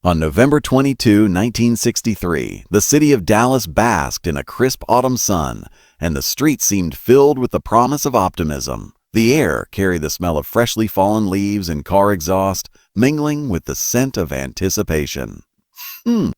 On November 22, 1963, the city of Dallas basked in a crisp autumn sun, and the streets seemed filled with the promise of optimism. The air carried the smell of freshly fallen leaves and car exhaust, mingling with the scent of anticipation.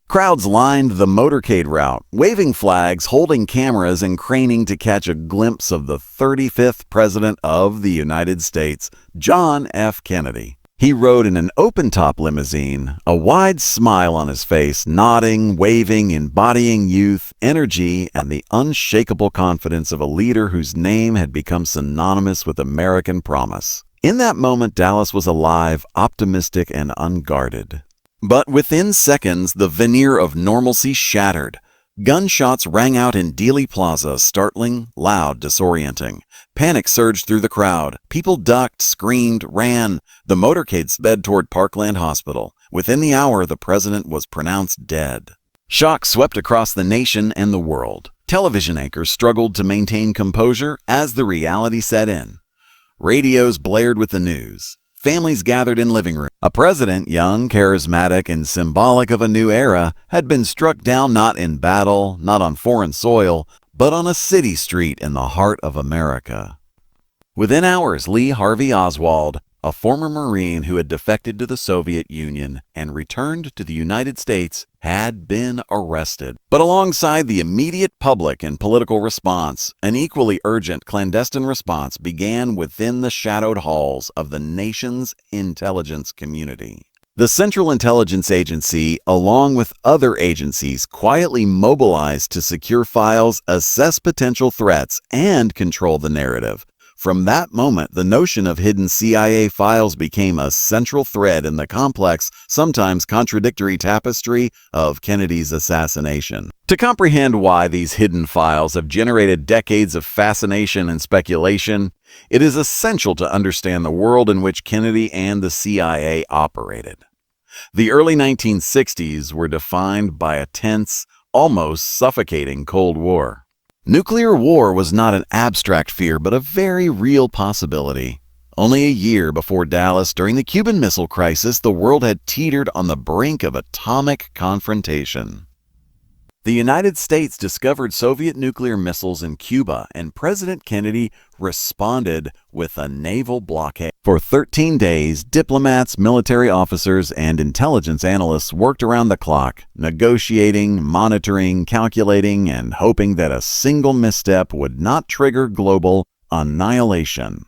Crowds lined the motorcade route, waving flags, holding cameras, and craning to catch a glimpse of the 35th President of the United States, John F. Kennedy. He rode in an open-top limousine, a wide smile on his face, nodding, waving, embodying youth, energy, and the unshakable confidence of a leader whose name had become synonymous with American promise. In that moment, Dallas was alive, optimistic, and unguarded. But within seconds, the veneer of normalcy shattered. Gunshots rang out in Dealey Plaza, startling, loud, disorienting. Panic surged through the crowd. People ducked, screamed, ran. The motorcade sped toward Parkland Hospital. Within the hour, the president was pronounced dead. Shock swept across the nation and the world. Television anchors struggled to maintain composure as the reality set in. Radios blared with the news. Families gathered in living rooms. A president, young, charismatic, and symbolic of a new era, had been struck down not in battle, not on foreign soil, but on a city street in the heart of America. Within hours, Lee Harvey Oswald, a former Marine who had defected to the Soviet Union and returned to the United States, had been arrested. But alongside the immediate public and political response, an equally urgent clandestine response began within the shadowed halls of the nation's intelligence community. The Central Intelligence Agency, along with other agencies, quietly mobilized to secure files, assess potential threats, and control the narrative. From that moment, the notion of hidden CIA files became a central thread in the complex, sometimes contradictory tapestry of Kennedy's assassination. To comprehend why these hidden files have generated decades of fascination and speculation, it is essential to understand the world in which Kennedy and the CIA operated. The early 1960s were defined by a tense, almost suffocating Cold War. Nuclear war was not an abstract fear, but a very real possibility. Only a year before Dallas, during the Cuban Missile Crisis, the world had teetered on the brink of atomic confrontation. The United States discovered Soviet nuclear missiles in Cuba, and President Kennedy responded with a naval blockade. For 13 days, diplomats, military officers, and intelligence analysts worked around the clock, negotiating, monitoring, calculating, and hoping that a single misstep would not trigger global annihilation.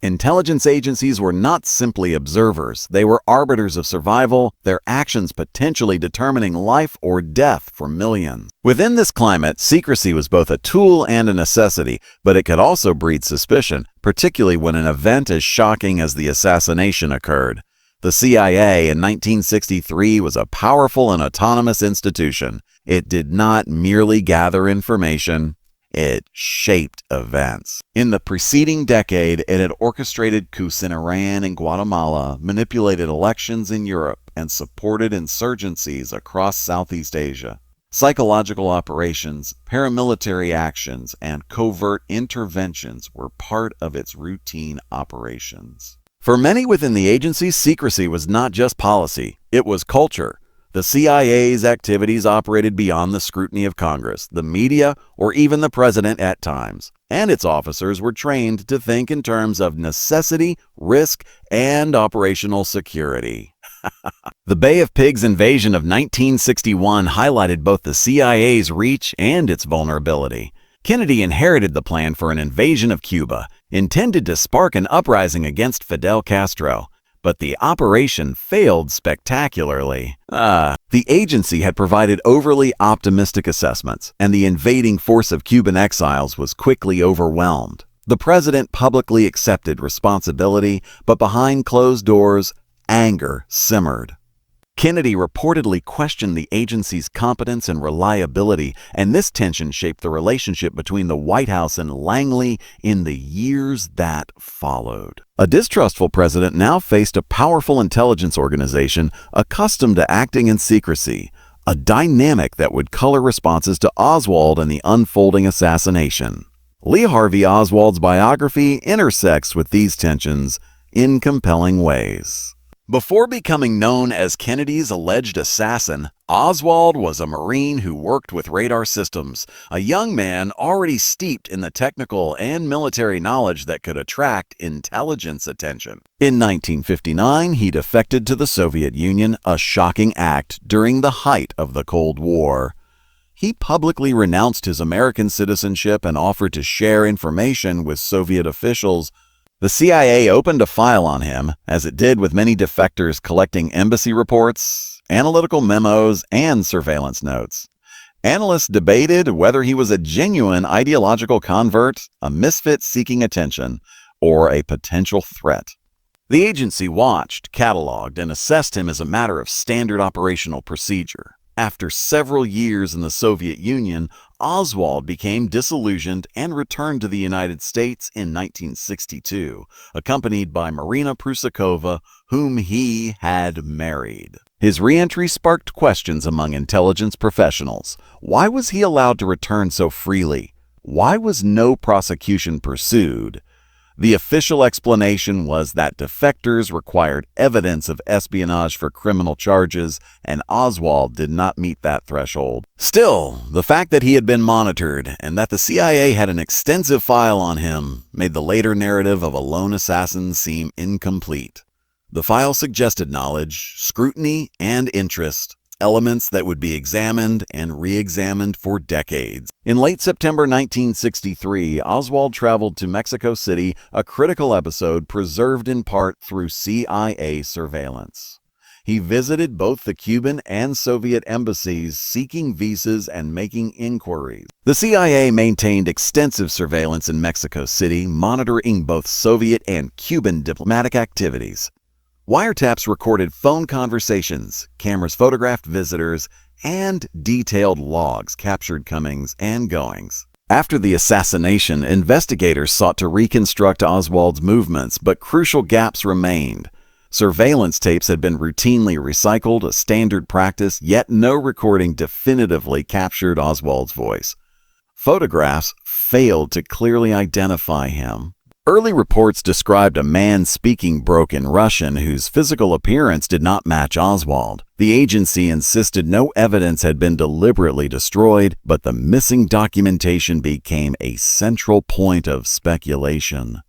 Intelligence agencies were not simply observers. They were arbiters of survival, their actions potentially determining life or death for millions. Within this climate, secrecy was both a tool and a necessity, but it could also breed suspicion, particularly when an event as shocking as the assassination occurred. The CIA in 1963 was a powerful and autonomous institution. It did not merely gather information. It shaped events. In the preceding decade, it had orchestrated coups in Iran and Guatemala, manipulated elections in Europe, and supported insurgencies across Southeast Asia. Psychological operations, paramilitary actions, and covert interventions were part of its routine operations. For many within the agency, secrecy was not just policy, it was culture. The CIA's activities operated beyond the scrutiny of Congress, the media, or even the president at times, and its officers were trained to think in terms of necessity, risk, and operational security. The Bay of Pigs invasion of 1961 highlighted both the CIA's reach and its vulnerability. Kennedy inherited the plan for an invasion of Cuba, intended to spark an uprising against Fidel Castro. But the operation failed spectacularly. The agency had provided overly optimistic assessments, and the invading force of Cuban exiles was quickly overwhelmed. The president publicly accepted responsibility, but behind closed doors, anger simmered. Kennedy reportedly questioned the agency's competence and reliability, and this tension shaped the relationship between the White House and Langley in the years that followed. A distrustful president now faced a powerful intelligence organization accustomed to acting in secrecy, a dynamic that would color responses to Oswald and the unfolding assassination. Lee Harvey Oswald's biography intersects with these tensions in compelling ways. Before becoming known as Kennedy's alleged assassin, Oswald was a Marine who worked with radar systems, a young man already steeped in the technical and military knowledge that could attract intelligence attention. In 1959, he defected to the Soviet Union, a shocking act during the height of the Cold War. He publicly renounced his American citizenship and offered to share information with Soviet officials. The CIA opened a file on him, as it did with many defectors, collecting embassy reports, analytical memos, and surveillance notes. Analysts debated whether he was a genuine ideological convert, a misfit seeking attention, or a potential threat. The agency watched, cataloged, and assessed him as a matter of standard operational procedure. After several years in the Soviet Union, Oswald became disillusioned and returned to the United States in 1962, accompanied by Marina Prusakova, whom he had married. His re-entry sparked questions among intelligence professionals. Why was he allowed to return so freely? Why was no prosecution pursued? The official explanation was that defectors required evidence of espionage for criminal charges, and Oswald did not meet that threshold. Still, the fact that he had been monitored and that the CIA had an extensive file on him made the later narrative of a lone assassin seem incomplete. The file suggested knowledge, scrutiny, and interest, elements that would be examined and re-examined for decades. In late September 1963, Oswald traveled to Mexico City, a critical episode preserved in part through CIA surveillance. He visited both the Cuban and Soviet embassies, seeking visas and making inquiries. The CIA maintained extensive surveillance in Mexico City, monitoring both Soviet and Cuban diplomatic activities. Wiretaps recorded phone conversations, cameras photographed visitors, and detailed logs captured comings and goings. After the assassination, investigators sought to reconstruct Oswald's movements, but crucial gaps remained. Surveillance tapes had been routinely recycled, a standard practice, yet no recording definitively captured Oswald's voice. Photographs failed to clearly identify him. Early reports described a man speaking broken Russian whose physical appearance did not match Oswald. The agency insisted no evidence had been deliberately destroyed, but the missing documentation became a central point of speculation.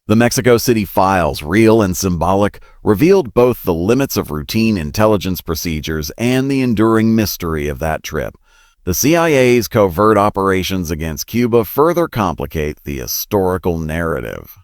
The Mexico City files, real and symbolic, revealed both the limits of routine intelligence procedures and the enduring mystery of that trip. The CIA's covert operations against Cuba further complicate the historical narrative.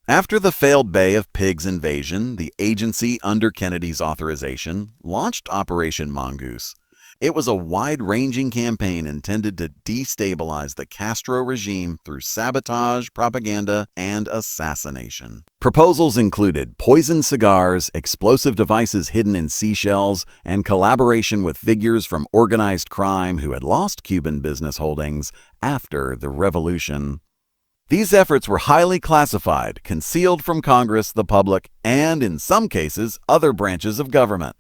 After the failed Bay of Pigs invasion, the agency, under Kennedy's authorization, launched Operation Mongoose. It was a wide-ranging campaign intended to destabilize the Castro regime through sabotage, propaganda, and assassination. Proposals included poisoned cigars, explosive devices hidden in seashells, and collaboration with figures from organized crime who had lost Cuban business holdings after the revolution. These efforts were highly classified, concealed from Congress, the public, and, in some cases, other branches of government.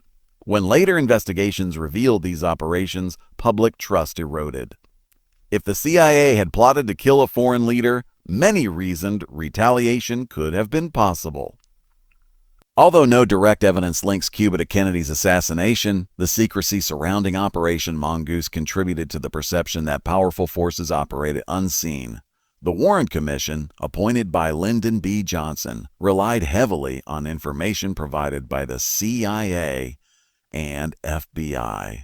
When later investigations revealed these operations, public trust eroded. If the CIA had plotted to kill a foreign leader, many reasoned retaliation could have been possible. Although no direct evidence links Cuba to Kennedy's assassination, the secrecy surrounding Operation Mongoose contributed to the perception that powerful forces operated unseen. The Warren Commission, appointed by Lyndon B. Johnson, relied heavily on information provided by the CIA and FBI.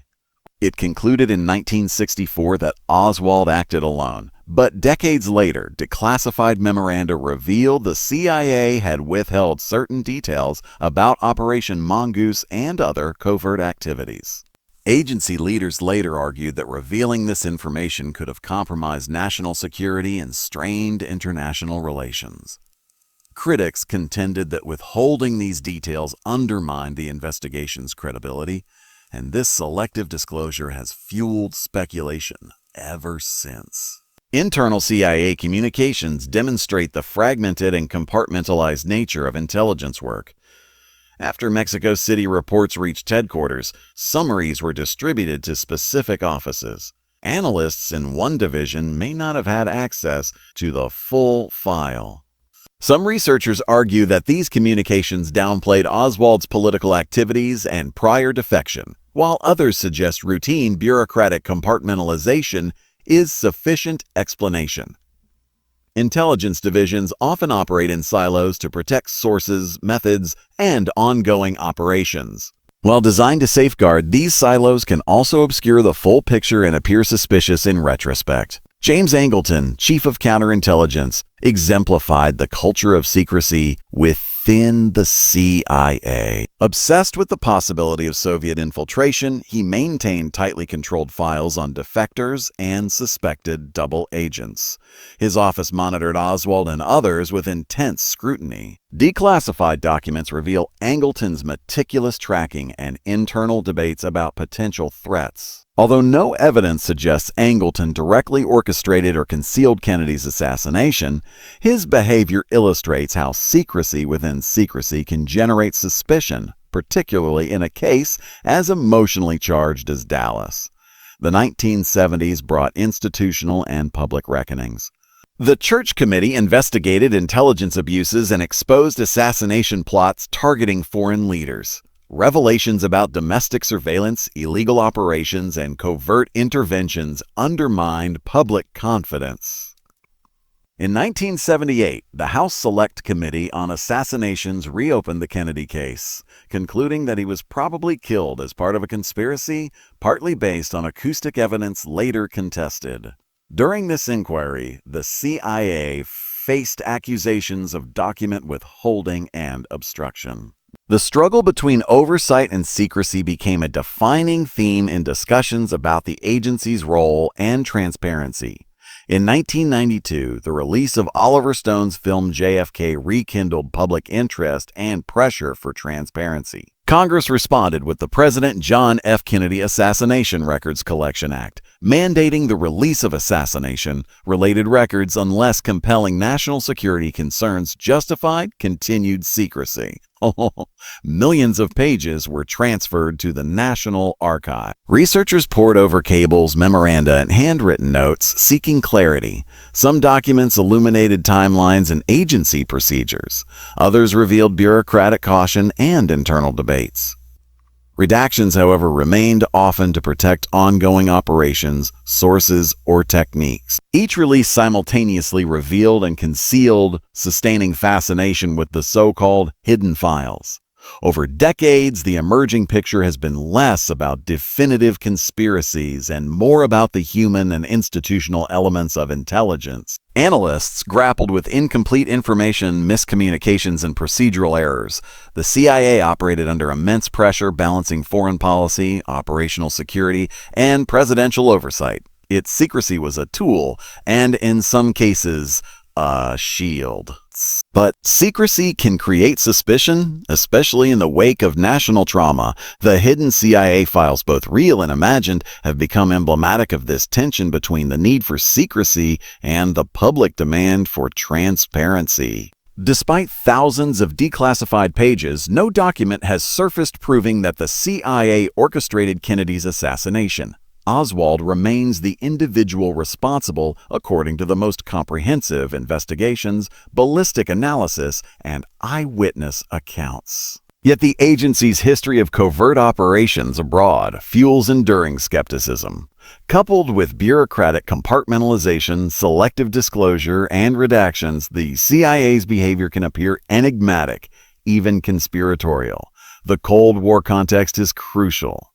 It concluded in 1964 that Oswald acted alone, but decades later, declassified memoranda revealed the CIA had withheld certain details about Operation Mongoose and other covert activities. Agency leaders later argued that revealing this information could have compromised national security and strained international relations. Critics contended that withholding these details undermined the investigation's credibility, and this selective disclosure has fueled speculation ever since. Internal CIA communications demonstrate the fragmented and compartmentalized nature of intelligence work. After Mexico City reports reached headquarters, summaries were distributed to specific offices. Analysts in one division may not have had access to the full file. Some researchers argue that these communications downplayed Oswald's political activities and prior defection, while others suggest routine bureaucratic compartmentalization is sufficient explanation. Intelligence divisions often operate in silos to protect sources, methods, and ongoing operations. While designed to safeguard, these silos can also obscure the full picture and appear suspicious in retrospect. James Angleton, chief of counterintelligence, exemplified the culture of secrecy within the CIA. Obsessed with the possibility of Soviet infiltration, he maintained tightly controlled files on defectors and suspected double agents. His office monitored Oswald and others with intense scrutiny. Declassified documents reveal Angleton's meticulous tracking and internal debates about potential threats. Although no evidence suggests Angleton directly orchestrated or concealed Kennedy's assassination, his behavior illustrates how secrecy within secrecy can generate suspicion, particularly in a case as emotionally charged as Dallas. The 1970s brought institutional and public reckonings. The Church Committee investigated intelligence abuses and exposed assassination plots targeting foreign leaders. Revelations about domestic surveillance, illegal operations, and covert interventions undermined public confidence. In 1978, the House Select Committee on Assassinations reopened the Kennedy case, concluding that he was probably killed as part of a conspiracy, partly based on acoustic evidence later contested. During this inquiry, the CIA faced accusations of document withholding and obstruction. The struggle between oversight and secrecy became a defining theme in discussions about the agency's role and transparency. In 1992, the release of Oliver Stone's film JFK rekindled public interest and pressure for transparency. Congress responded with the President John F. Kennedy Assassination Records Collection Act, mandating the release of assassination-related records unless compelling national security concerns justified continued secrecy. Millions of pages were transferred to the National Archive. Researchers pored over cables, memoranda, and handwritten notes, seeking clarity. Some documents illuminated timelines and agency procedures. Others revealed bureaucratic caution and internal debates. Redactions, however, remained often to protect ongoing operations, sources, or techniques. Each release simultaneously revealed and concealed sustaining fascination with the so-called hidden files. Over decades, the emerging picture has been less about definitive conspiracies and more about the human and institutional elements of intelligence. Analysts grappled with incomplete information, miscommunications, and procedural errors. The CIA operated under immense pressure, balancing foreign policy, operational security, and presidential oversight. Its secrecy was a tool, and in some cases, a shield. But secrecy can create suspicion, especially in the wake of national trauma. The hidden CIA files, both real and imagined, have become emblematic of this tension between the need for secrecy and the public demand for transparency. Despite thousands of declassified pages, no document has surfaced proving that the CIA orchestrated Kennedy's assassination. Oswald remains the individual responsible according to the most comprehensive investigations, ballistic analysis, and eyewitness accounts. Yet the agency's history of covert operations abroad fuels enduring skepticism. Coupled with bureaucratic compartmentalization, selective disclosure, and redactions, the CIA's behavior can appear enigmatic, even conspiratorial. The Cold War context is crucial.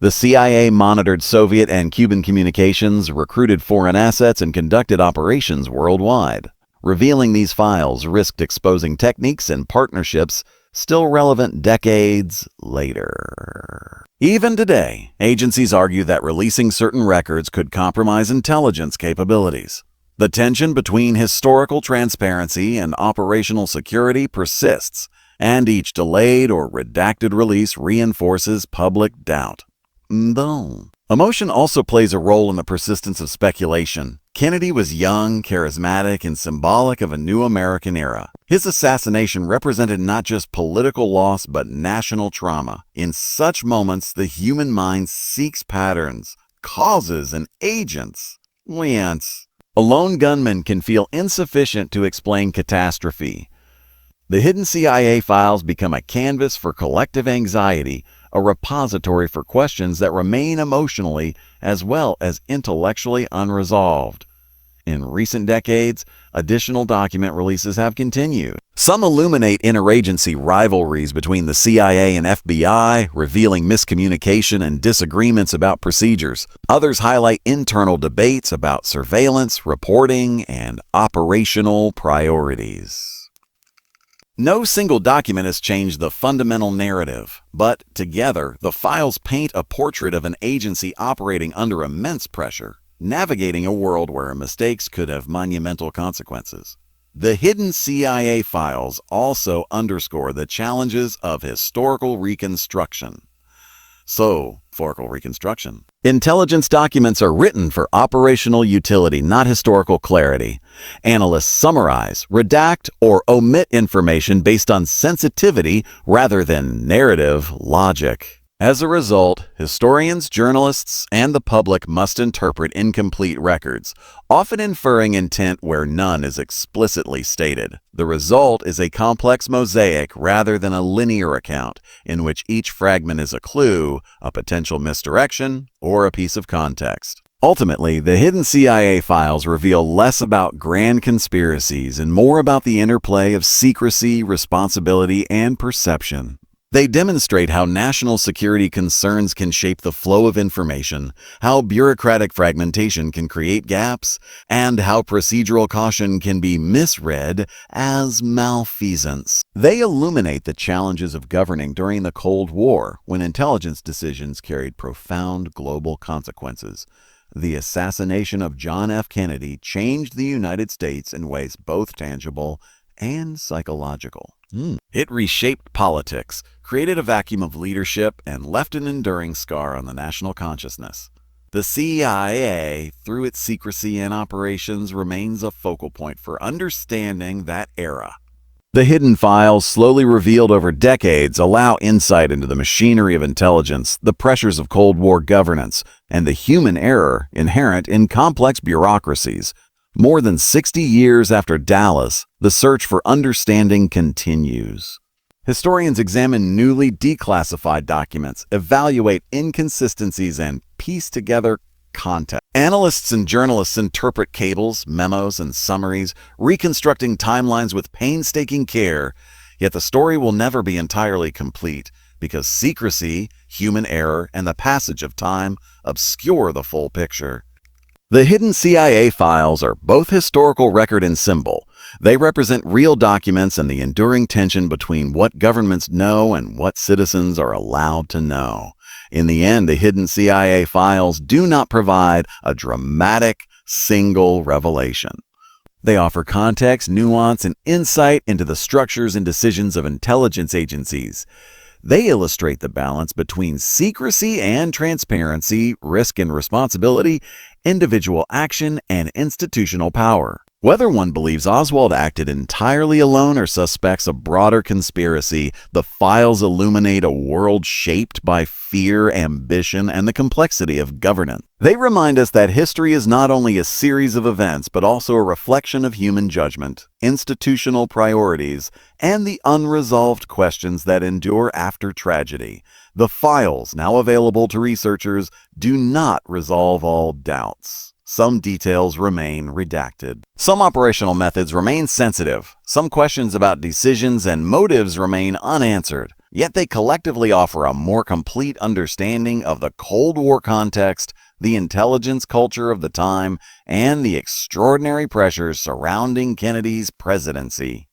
The CIA monitored Soviet and Cuban communications, recruited foreign assets, and conducted operations worldwide. Revealing these files risked exposing techniques and partnerships still relevant decades later. Even today, agencies argue that releasing certain records could compromise intelligence capabilities. The tension between historical transparency and operational security persists, and each delayed or redacted release reinforces public doubt. Though emotion also plays a role in the persistence of speculation. Kennedy was young, charismatic, and symbolic of a new American era. His assassination represented not just political loss, but national trauma. In such moments, the human mind seeks patterns, causes, and agents. A lone gunman can feel insufficient to explain catastrophe. The hidden CIA files become a canvas for collective anxiety, a repository for questions that remain emotionally as well as intellectually unresolved. In recent decades, additional document releases have continued. Some illuminate interagency rivalries between the CIA and FBI, revealing miscommunication and disagreements about procedures. Others highlight internal debates about surveillance, reporting, and operational priorities. No single document has changed the fundamental narrative, but together, the files paint a portrait of an agency operating under immense pressure, navigating a world where mistakes could have monumental consequences. The hidden CIA files also underscore the challenges of historical reconstruction. Historical reconstruction. Intelligence documents are written for operational utility, not historical clarity. Analysts summarize, redact, or omit information based on sensitivity rather than narrative logic. As a result, historians, journalists, and the public must interpret incomplete records, often inferring intent where none is explicitly stated. The result is a complex mosaic rather than a linear account, in which each fragment is a clue, a potential misdirection, or a piece of context. Ultimately, the hidden CIA files reveal less about grand conspiracies and more about the interplay of secrecy, responsibility, and perception. They demonstrate how national security concerns can shape the flow of information, how bureaucratic fragmentation can create gaps, and how procedural caution can be misread as malfeasance. They illuminate the challenges of governing during the Cold War, when intelligence decisions carried profound global consequences. The assassination of John F. Kennedy changed the United States in ways both tangible and psychological. It reshaped politics, created a vacuum of leadership, and left an enduring scar on the national consciousness. The CIA, through its secrecy and operations, remains a focal point for understanding that era. The hidden files, slowly revealed over decades, allow insight into the machinery of intelligence, the pressures of Cold War governance, and the human error inherent in complex bureaucracies. More than 60 years after Dallas, the search for understanding continues. Historians examine newly declassified documents, evaluate inconsistencies, and piece together context. Analysts and journalists interpret cables, memos, and summaries, reconstructing timelines with painstaking care, yet the story will never be entirely complete because secrecy, human error, and the passage of time obscure the full picture. The hidden CIA files are both historical record and symbol. They represent real documents and the enduring tension between what governments know and what citizens are allowed to know. In the end, the hidden CIA files do not provide a dramatic, single revelation. They offer context, nuance, and insight into the structures and decisions of intelligence agencies. They illustrate the balance between secrecy and transparency, risk and responsibility, individual action, and institutional power. Whether one believes Oswald acted entirely alone or suspects a broader conspiracy, the files illuminate a world shaped by fear, ambition, and the complexity of governance. They remind us that history is not only a series of events, but also a reflection of human judgment, institutional priorities, and the unresolved questions that endure after tragedy. The files, now available to researchers, do not resolve all doubts. Some details remain redacted. Some operational methods remain sensitive. Some questions about decisions and motives remain unanswered. Yet they collectively offer a more complete understanding of the Cold War context, the intelligence culture of the time, and the extraordinary pressures surrounding Kennedy's presidency.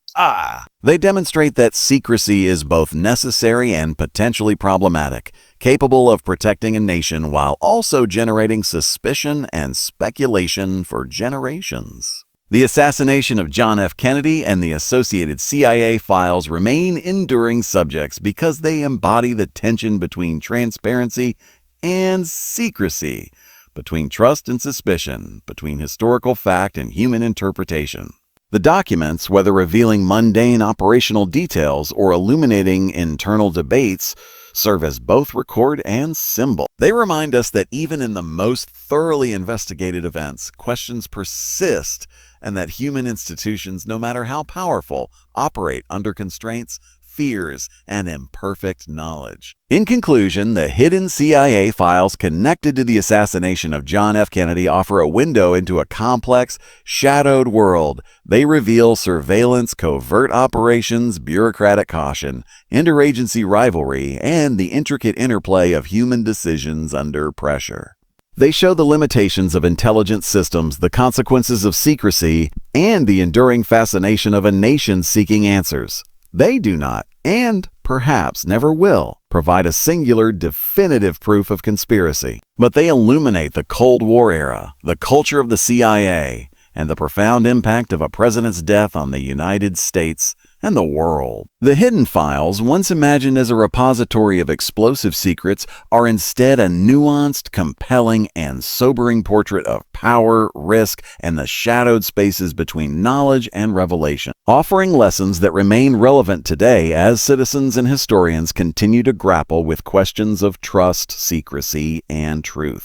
They demonstrate that secrecy is both necessary and potentially problematic, capable of protecting a nation while also generating suspicion and speculation for generations. The assassination of John F. Kennedy and the associated CIA files remain enduring subjects because they embody the tension between transparency and secrecy, between trust and suspicion, between historical fact and human interpretation. The documents, whether revealing mundane operational details or illuminating internal debates, serve as both record and symbol. They remind us that even in the most thoroughly investigated events, questions persist, and that human institutions, no matter how powerful, operate under constraints, fears, and imperfect knowledge. In conclusion, the hidden CIA files connected to the assassination of John F. Kennedy offer a window into a complex, shadowed world. They reveal surveillance, covert operations, bureaucratic caution, interagency rivalry, and the intricate interplay of human decisions under pressure. They show the limitations of intelligence systems, the consequences of secrecy, and the enduring fascination of a nation seeking answers. They do not, and perhaps never will, provide a singular, definitive proof of conspiracy. But they illuminate the Cold War era, the culture of the CIA, and the profound impact of a president's death on the United States and the world. The hidden files, once imagined as a repository of explosive secrets, are instead a nuanced, compelling, and sobering portrait of power, risk, and the shadowed spaces between knowledge and revelation, offering lessons that remain relevant today as citizens and historians continue to grapple with questions of trust, secrecy, and truth.